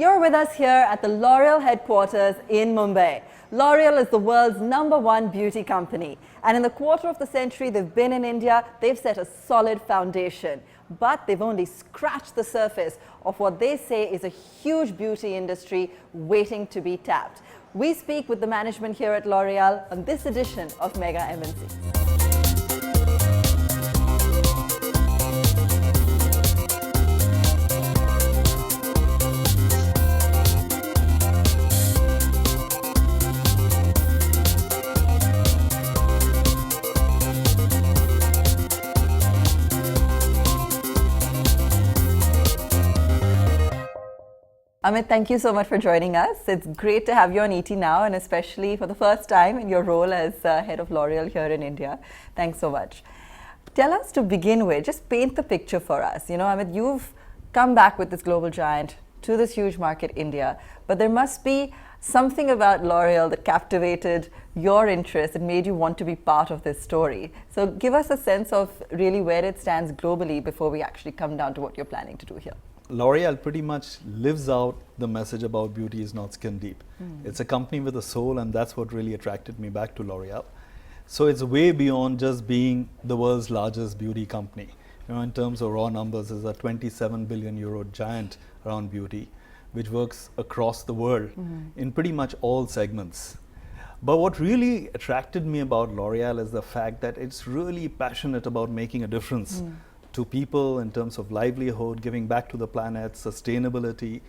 You're with us here at the L'Oreal headquarters in Mumbai. L'Oreal is the world's #1 beauty company. And in the quarter of the century they've been in India, they've set a solid foundation. But they've only scratched the surface of what they say is a huge beauty industry waiting to be tapped. We speak with the management here at L'Oreal on this edition of Mega MNC. Amit, thank you so much for joining us. It's great to have you on ET Now, and especially for the first time in your role as head of L'Oreal here in India. Thanks so much. Tell us, to begin with, just paint the picture for us. You know, Amit, you've come back with this global giant to this huge market, India, but there must be something about L'Oreal that captivated your interest and made you want to be part of this story. So give us a sense of really where it stands globally before we actually come down to what you're planning to do here. L'Oreal pretty much lives out the message about beauty is not skin deep. It's a company with a soul, and that's what really attracted me back to L'Oreal. So it's way beyond just being the world's largest beauty company. You know, in terms of raw numbers, it's a 27 billion euro giant around beauty, which works across the world in pretty much all segments. But what really attracted me about L'Oreal is the fact that it's really passionate about making a difference to people in terms of livelihood, giving back to the planet, sustainability,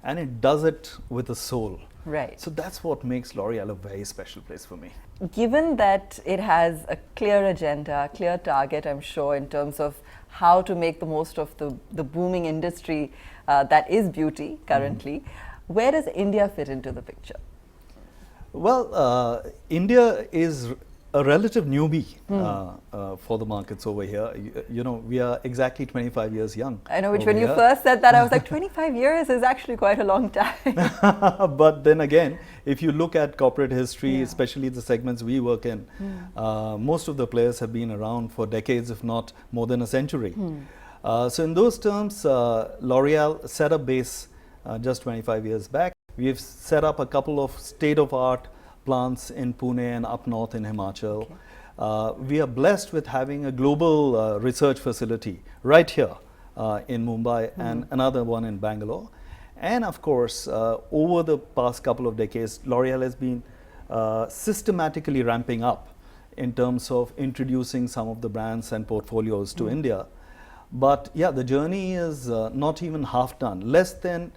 and it does it with a soul. Right. So that's what makes L'Oreal a very special place for me. Given that it has a clear agenda, clear target, I'm sure, in terms of how to make the most of the booming industry that is beauty currently, where does India fit into the picture? Well, India is a relative newbie for the markets over here. You know, we are exactly 25 years young. I know, which when you first said that, I was like, 25 years is actually quite a long time. But then again, if you look at corporate history, especially the segments we work in, most of the players have been around for decades, if not more than a century. So in those terms, L'Oreal set up base just 25 years back. We've set up a couple of state-of-art plants in Pune and up north in Himachal. We are blessed with having a global research facility right here in Mumbai and another one in Bangalore. And of course, over the past couple of decades, L'Oreal has been systematically ramping up in terms of introducing some of the brands and portfolios to India. But yeah, the journey is not even half done. Less than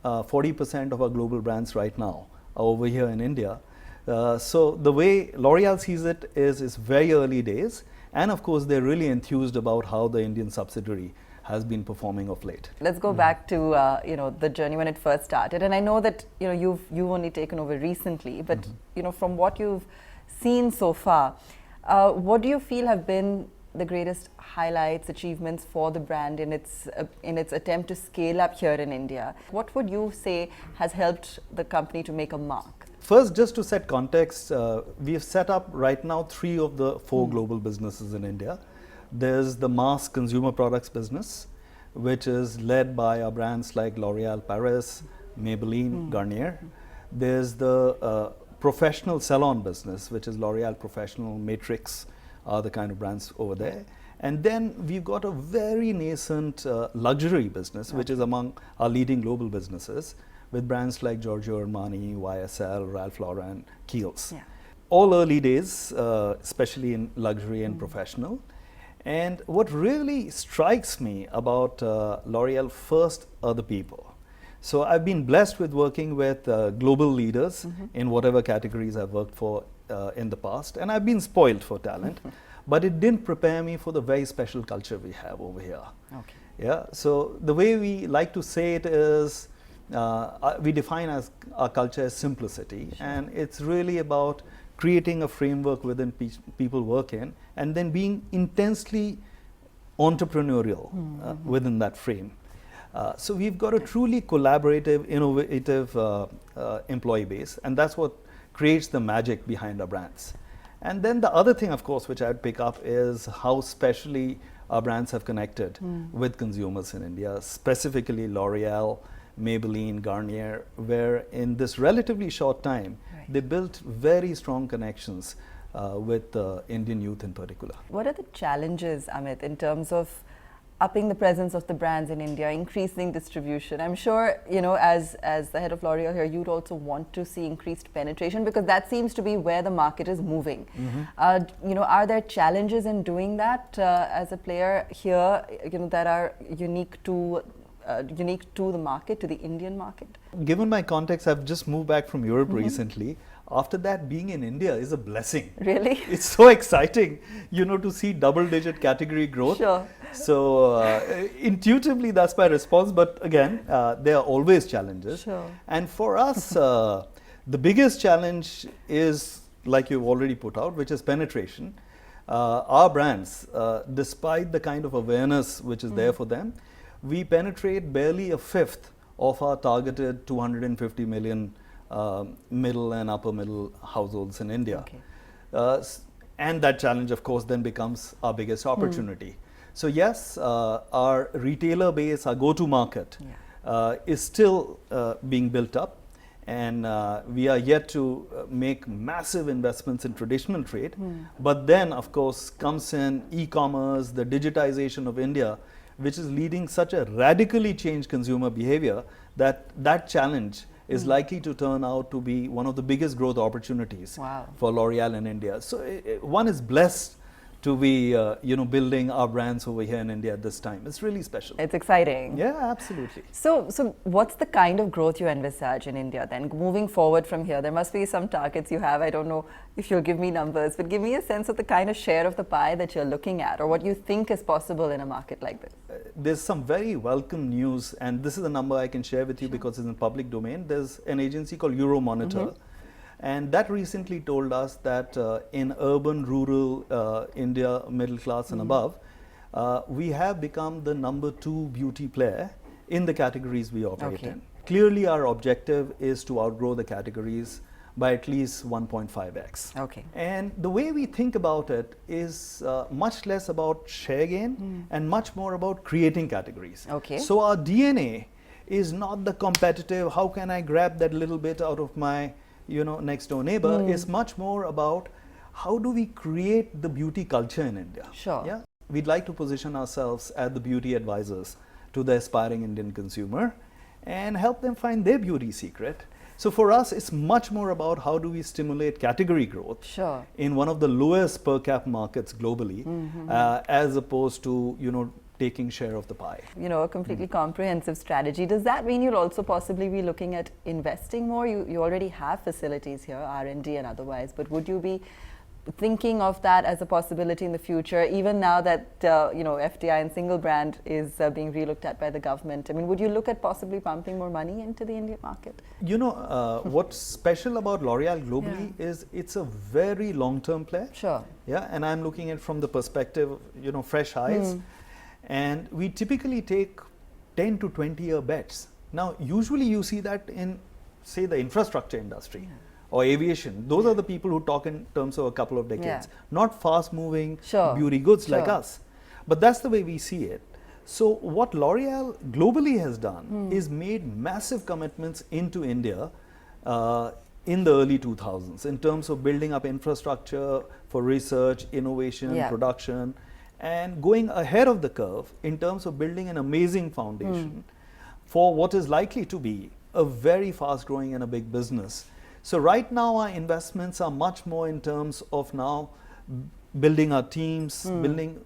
40% of our global brands right now are over here in India. So the way L'Oreal sees it is it's very early days, and of course they're really enthused about how the Indian subsidiary has been performing of late. Let's go back to you know, the journey when it first started, and I know that you know you've only taken over recently, but you know, from what you've seen so far, what do you feel have been the greatest highlights, achievements for the brand in its attempt to scale up here in India? What would you say has helped the company to make a mark? First, just to set context, we have set up right now 3 of the 4 global businesses in India. There's the mass consumer products business, which is led by our brands like L'Oreal Paris, Maybelline, Garnier. There's the professional salon business, which is L'Oreal Professional, Matrix, are the kind of brands over there. And then we've got a very nascent luxury business, which is among our leading global businesses, with brands like Giorgio Armani, YSL, Ralph Lauren, Kiehl's. All early days, especially in luxury and professional. And what really strikes me about L'Oreal first are the people. So I've been blessed with working with global leaders in whatever categories I've worked for in the past, and I've been spoiled for talent, but it didn't prepare me for the very special culture we have over here. Yeah, so the way we like to say it is, we define our culture as simplicity, and it's really about creating a framework within people work in, and then being intensely entrepreneurial within that frame. So we've got a truly collaborative, innovative employee base, and that's what creates the magic behind our brands. And then the other thing, of course, which I'd pick up is how specially our brands have connected with consumers in India, specifically L'Oreal Maybelline, Garnier, where in this relatively short time, Right. they built very strong connections with Indian youth in particular. What are the challenges, Amit, in terms of upping the presence of the brands in India, increasing distribution? I'm sure, as the head of L'Oreal here, you'd also want to see increased penetration, because that seems to be where the market is moving. Are there challenges in doing that as a player here, that are unique to the market, to the Indian market? Given my context, I've just moved back from Europe recently. After that, being in India is a blessing. Really? It's so exciting, to see double-digit category growth. Sure. So intuitively, that's my response. But again, there are always challenges. Sure. And for us, the biggest challenge is, like you've already put out, which is penetration. Our brands, despite the kind of awareness which is there for them, we penetrate barely a fifth of our targeted 250 million middle and upper middle households in India. Okay. And that challenge, of course, then becomes our biggest opportunity. So yes, our retailer base, our go-to market, is still being built up, and we are yet to make massive investments in traditional trade. But then, of course, comes in e-commerce, the digitization of India, which is leading such a radically changed consumer behavior that challenge is likely to turn out to be one of the biggest growth opportunities for L'Oreal in India. So one is blessed to be building our brands over here in India at this time. It's really special. It's exciting. Yeah, absolutely. So what's the kind of growth you envisage in India then? Moving forward from here, there must be some targets you have. I don't know if you'll give me numbers, but give me a sense of the kind of share of the pie that you're looking at, or what you think is possible in a market like this. There's some very welcome news, and this is a number I can share with you because it's in public domain. There's an agency called Euromonitor, and that recently told us that in urban, rural India, middle class and above, we have become the #2 beauty player in the categories we operate in. Clearly, our objective is to outgrow the categories by at least 1.5x. Okay. And the way we think about it is much less about share gain and much more about creating categories. Okay. So our DNA is not the competitive, how can I grab that little bit out of my next door neighbor. It's much more about how do we create the beauty culture in India. Sure. Yeah. We'd like to position ourselves as the beauty advisors to the aspiring Indian consumer and help them find their beauty secret. So for us, it's much more about how do we stimulate category growth in one of the lowest per cap markets globally, as opposed to taking share of the pie. A completely comprehensive strategy. Does that mean you'll also possibly be looking at investing more? You already have facilities here, R&D and otherwise, but would you be thinking of that as a possibility in the future, even now that FDI and single brand is being relooked at by the government? I mean, would you look at possibly pumping more money into the Indian market? What's special about L'Oreal globally is it's a very long-term play. Sure. Yeah, and I'm looking at it from the perspective, fresh eyes. And we typically take 10 to 20 year bets. Now, usually you see that in, say, the infrastructure industry or aviation. Those are the people who talk in terms of a couple of decades, not fast moving beauty goods like us. But that's the way we see it. So what L'Oreal globally has done is made massive commitments into India in the early 2000s in terms of building up infrastructure for research, innovation, production, and going ahead of the curve in terms of building an amazing foundation for what is likely to be a very fast growing and a big business. So right now our investments are much more in terms of now building our teams, building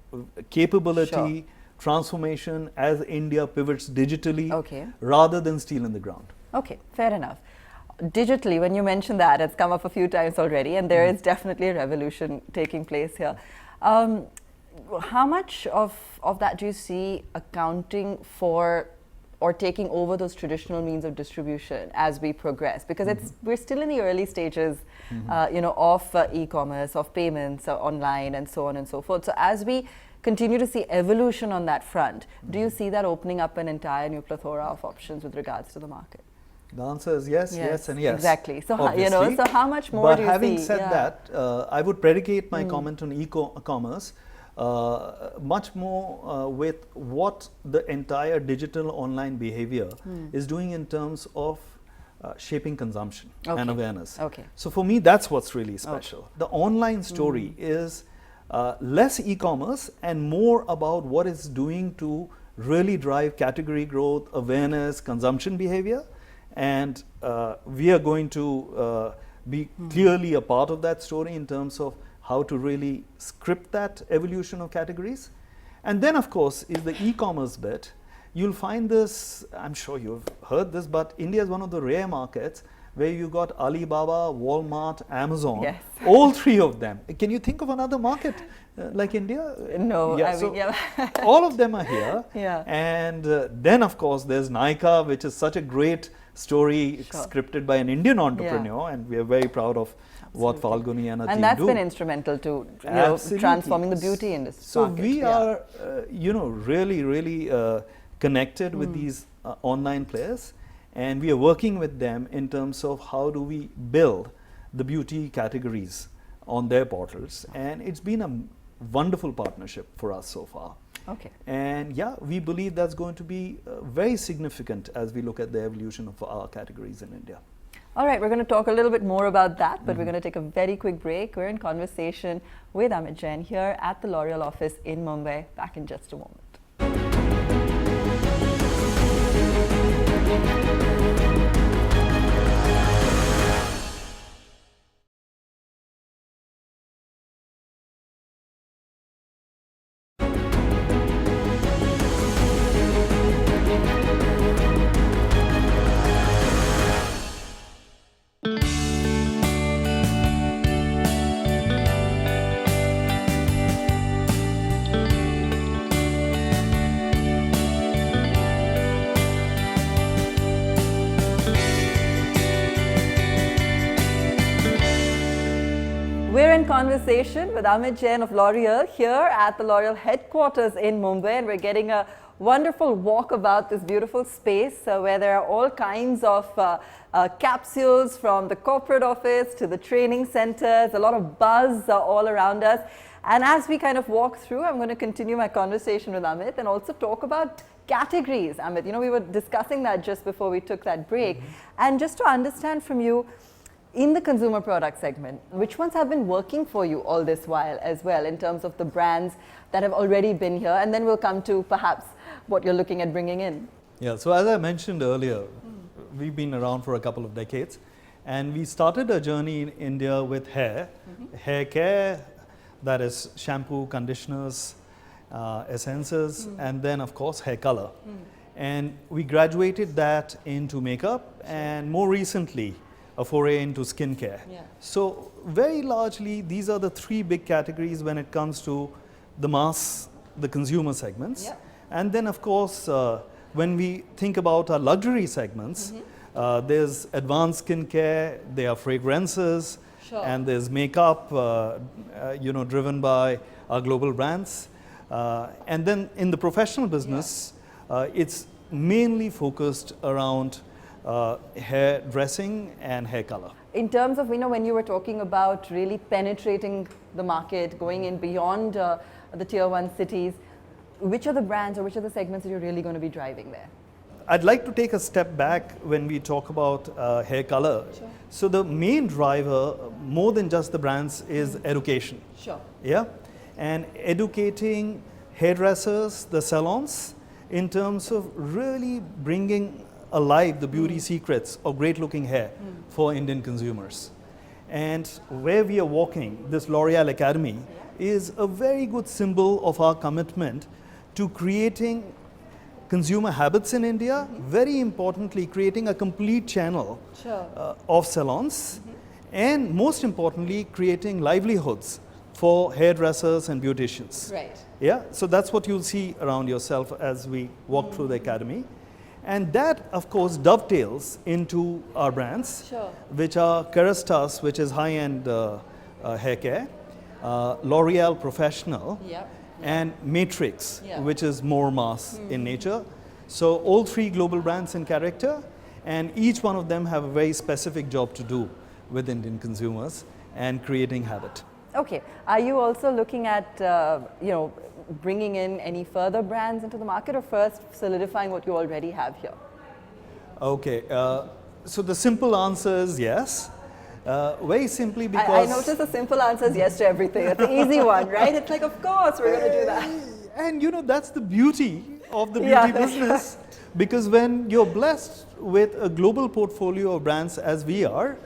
capability, transformation as India pivots digitally rather than steel in the ground. Okay, fair enough. Digitally, when you mention that, it's come up a few times already, and there is definitely a revolution taking place here. How much of that do you see accounting for or taking over those traditional means of distribution as we progress? Because we're still in the early stages, of e-commerce, of payments, online, and so on and so forth. So as we continue to see evolution on that front, do you see that opening up an entire new plethora of options with regards to the market? The answer is yes, yes, and yes. Exactly. So, so how much more but do you see? But having said that, I would predicate my comment on e-commerce much more with what the entire digital online behavior is doing in terms of shaping consumption and awareness. Okay. So for me, that's what's really special. The online story is less e-commerce and more about what it's doing to really drive category growth, awareness, consumption behavior. And we are going to be clearly a part of that story in terms of how to really script that evolution of categories. And then, of course, is the e-commerce bit. You'll find this, I'm sure you've heard this, but India is one of the rare markets where you got Alibaba, Walmart, Amazon, yes. all three of them. Can you think of another market like India? No, yeah, I mean, yeah. all of them are here. Yeah. And then, of course, there's Nykaa, which is such a great story scripted by an Indian entrepreneur, and we are very proud of what Falguni and her team do. And that's been instrumental to transforming the beauty industry. So we are, really connected with these online players, and we are working with them in terms of how do we build the beauty categories on their portals. And it's been a wonderful partnership for us so far. Okay. And yeah, we believe that's going to be very significant as we look at the evolution of our categories in India. All right, we're going to talk a little bit more about that, but we're going to take a very quick break. We're in conversation with Amit Jain here at the L'Oreal office in Mumbai. Back in just a moment. We're in conversation with Amit Jain of L'Oreal here at the L'Oreal headquarters in Mumbai, and we're getting a wonderful walk about this beautiful space where there are all kinds of capsules from the corporate office to the training centers, a lot of buzz all around us. And as we kind of walk through, I'm going to continue my conversation with Amit and also talk about categories. Amit, we were discussing that just before we took that break. And just to understand from you, in the consumer product segment, which ones have been working for you all this while as well in terms of the brands that have already been here? And then we'll come to perhaps what you're looking at bringing in. Yeah, so as I mentioned earlier, we've been around for a couple of decades, and we started a journey in India with hair, hair care, that is shampoo, conditioners, essences, and then of course hair color. And we graduated that into makeup, and more recently a foray into skincare. Yeah. So very largely these are the three big categories when it comes to the mass, the consumer segments. Yeah. And then of course when we think about our luxury segments, there's advanced skincare, there are fragrances, and there's makeup driven by our global brands. And then in the professional business, it's mainly focused around hair dressing and hair color. In terms of, when you were talking about really penetrating the market, going in beyond the tier 1 cities, which are the brands or which are the segments that you're really going to be driving there? I'd like to take a step back when we talk about hair color. Sure. So the main driver, more than just the brands, is education. Sure. Yeah, and educating hairdressers, the salons, in terms of really bringing alive the beauty secrets of great looking hair for Indian consumers. And where we are walking, this L'Oreal Academy is a very good symbol of our commitment to creating consumer habits in India, very importantly creating a complete channel of salons, and most importantly creating livelihoods for hairdressers and beauticians. Right. Yeah, so that's what you'll see around yourself as we walk through the academy. And that, of course, dovetails into our brands, which are Kerastase, which is high-end hair care, L'Oreal Professional, and Matrix, which is more mass in nature. So all three global brands in character, and each one of them have a very specific job to do with Indian consumers and creating habit. Okay. Are you also looking at, bringing in any further brands into the market, or first solidifying what you already have here? Okay, so the simple answer is yes. Very simply because... I noticed the simple answer is yes to everything. It's the easy one, right? It's like, of course, we're going to do that. And that's the beauty of the beauty Yeah, business. Because when you're blessed with a global portfolio of brands as we are,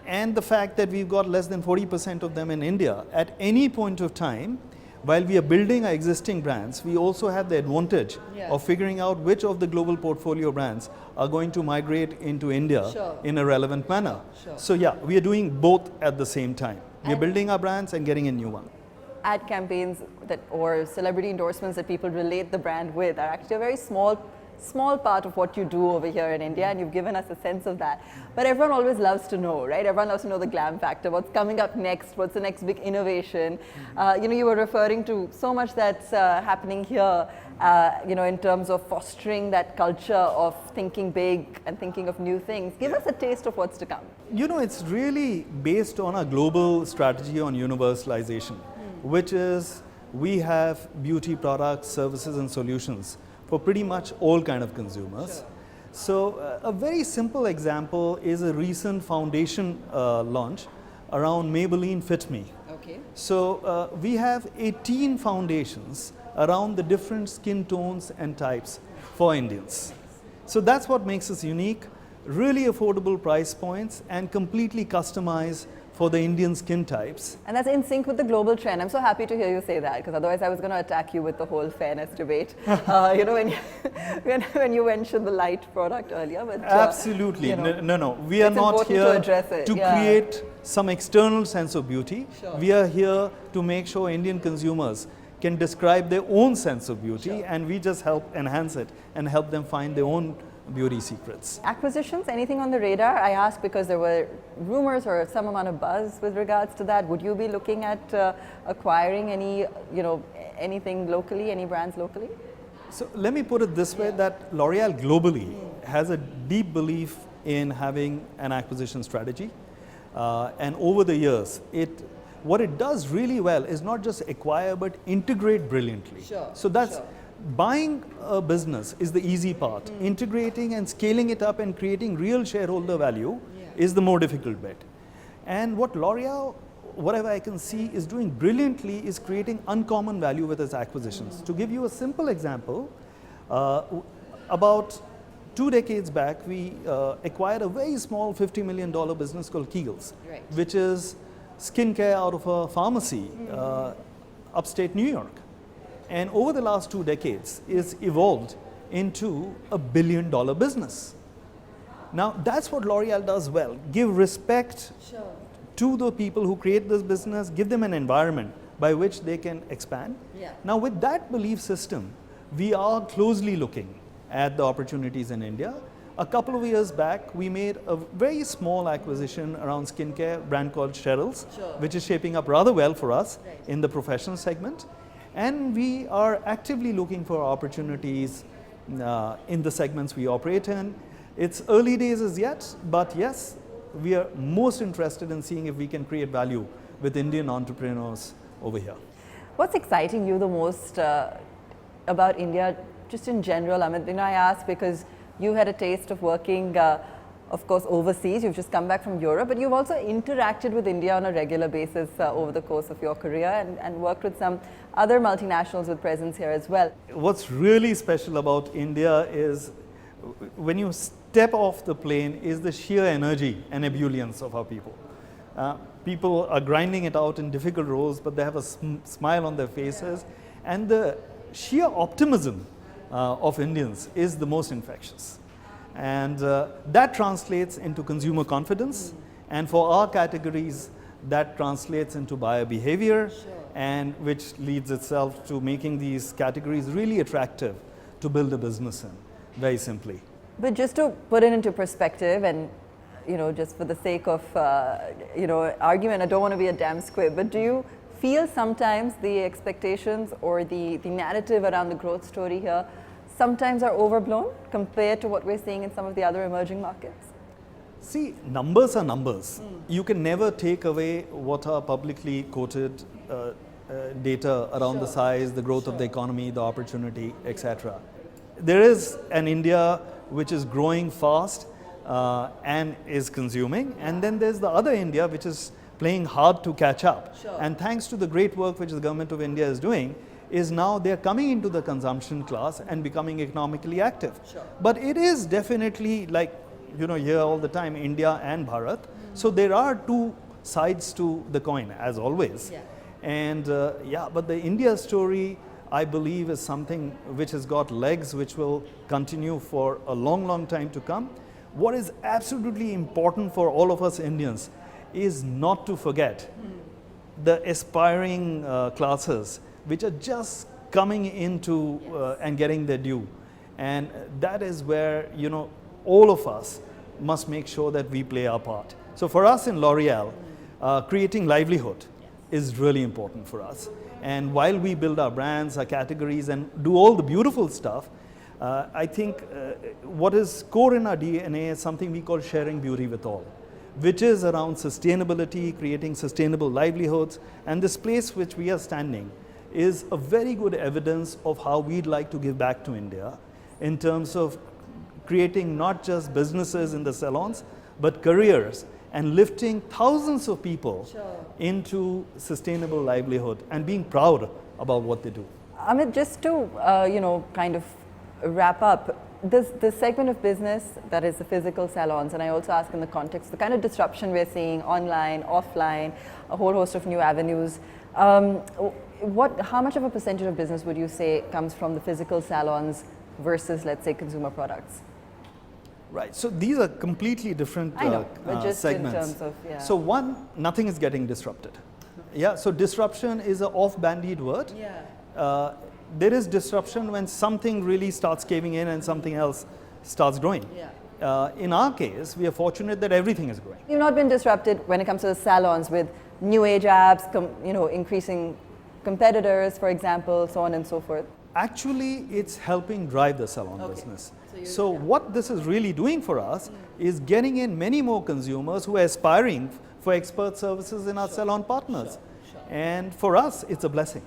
and the fact that we've got less than 40% of them in India, at any point of time, while we are building our existing brands, we also have the advantage of figuring out which of the global portfolio brands are going to migrate into India in a relevant manner. So yeah, we are doing both at the same time. We are building our brands and getting a new one. Ad campaigns or celebrity endorsements that people relate the brand with are actually a very small part of what you do over here in India, and you've given us a sense of that. But everyone always loves to know, right? Everyone loves to know the glam factor, what's coming up next, what's the next big innovation. You were referring to so much that's happening here, in terms of fostering that culture of thinking big and thinking of new things. Give us a taste of what's to come. It's really based on a global strategy on universalization, which is we have beauty products, services and solutions for pretty much all kind of consumers. So a very simple example is a recent foundation launch around Maybelline Fit Me. Okay. So we have 18 foundations around the different skin tones and types for Indians. So that's what makes us unique, really affordable price points and completely customized for the Indian skin types. And that's in sync with the global trend. I'm so happy to hear you say that, because otherwise I was going to attack you with the whole fairness debate. When you mentioned the light product earlier. But, absolutely. No. We are not here to create some external sense of beauty. We are here to make sure Indian consumers can describe their own sense of beauty, and we just help enhance it and help them find their own beauty secrets. Acquisitions, anything on the radar? I ask because there were rumors or some amount of buzz with regards to that. Would you be looking at acquiring anything locally, any brands locally? So let me put it this way, that L'Oreal globally has a deep belief in having an acquisition strategy. And over the years, what it does really well is not just acquire, but integrate brilliantly. So that's buying a business is the easy part. Integrating and scaling it up and creating real shareholder value is the more difficult bit. And what L'Oreal, whatever I can see, is doing brilliantly is creating uncommon value with its acquisitions. To give you a simple example, about 2 decades back, we acquired a very small $50 million business called Kiehl's, which is skincare out of a pharmacy, upstate New York. And over the last 2 decades, it's evolved into a $1 billion business. Now, that's what L'Oreal does well. Give respect to the people who create this business, give them an environment by which they can expand. Now, with that belief system, we are closely looking at the opportunities in India. A couple of years back, we made a very small acquisition around skincare, brand called Cheryl's, which is shaping up rather well for us in the professional segment. And we are actively looking for opportunities in the segments we operate in. It's early days as yet, but yes, we are most interested in seeing if we can create value with Indian entrepreneurs over here. What's exciting you the most about India, just in general, Amit? I ask because you had a taste of working, of course, overseas. You've just come back from Europe, but you've also interacted with India on a regular basis over the course of your career and worked with some other multinationals with presence here as well. What's really special about India is when you step off the plane is the sheer energy and ebullience of our people. People are grinding it out in difficult roles, but they have a smile on their faces. And the sheer optimism of Indians is the most infectious. And that translates into consumer confidence. And for our categories, that translates into buyer behavior, and which leads itself to making these categories really attractive to build a business in, very simply. But just to put it into perspective, and just for the sake of argument, I don't want to be a damn squib, but do you feel sometimes the expectations or the narrative around the growth story here sometimes are overblown compared to what we're seeing in some of the other emerging markets? See, numbers are numbers. You can never take away what are publicly quoted data around the size, the growth of the economy, the opportunity, etc. There is an India which is growing fast and is consuming, and then there's the other India which is playing hard to catch up. And thanks to the great work which the government of India is doing, is now they're coming into the consumption class and becoming economically active. But it is definitely, like you hear all the time, India and Bharat. So there are two sides to the coin, as always. And but the India story, I believe, is something which has got legs, which will continue for a long, long time to come. What is absolutely important for all of us Indians is not to forget the aspiring classes which are just coming into and getting their due. And that is where, all of us must make sure that we play our part. So for us in L'Oreal, creating livelihood is really important for us. And while we build our brands, our categories, and do all the beautiful stuff, I think what is core in our DNA is something we call sharing beauty with all, which is around sustainability, creating sustainable livelihoods. And this place which we are standing is a very good evidence of how we'd like to give back to India in terms of creating not just businesses in the salons, but careers, and lifting thousands of people into sustainable livelihood and being proud about what they do. Amit, just to kind of wrap up, this segment of business that is the physical salons, and I also ask in the context, the kind of disruption we're seeing online, offline, a whole host of new avenues. How much of a percentage of business would you say comes from the physical salons versus, let's say, consumer products? Right, so these are completely different just segments. In terms of, So one, nothing is getting disrupted. So disruption is an off-bandied word. There is disruption when something really starts caving in and something else starts growing. In our case, we are fortunate that everything is growing. You've not been disrupted when it comes to the salons with new age apps, increasing competitors, for example, so on and so forth. Actually, it's helping drive the salon business. So what this is really doing for us is getting in many more consumers who are aspiring for expert services in our salon partners. And for us, it's a blessing.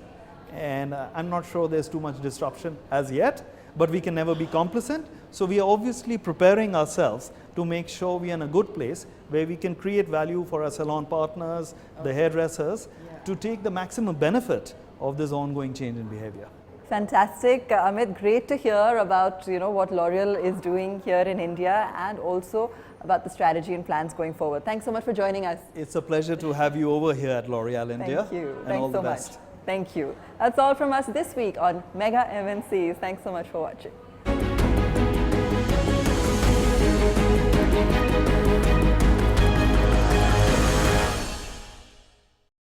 And I'm not sure there's too much disruption as yet, but we can never be complacent. So we are obviously preparing ourselves to make sure we are in a good place where we can create value for our salon partners, the hairdressers, to take the maximum benefit of this ongoing change in behavior. Fantastic. Amit, great to hear about what L'Oreal is doing here in India, and also about the strategy and plans going forward. Thanks so much for joining us. It's a pleasure to have you over here at L'Oreal India. Thank you. And Thanks all the so best. much. Thank you. That's all from us this week on Mega MNCs. Thanks so much for watching.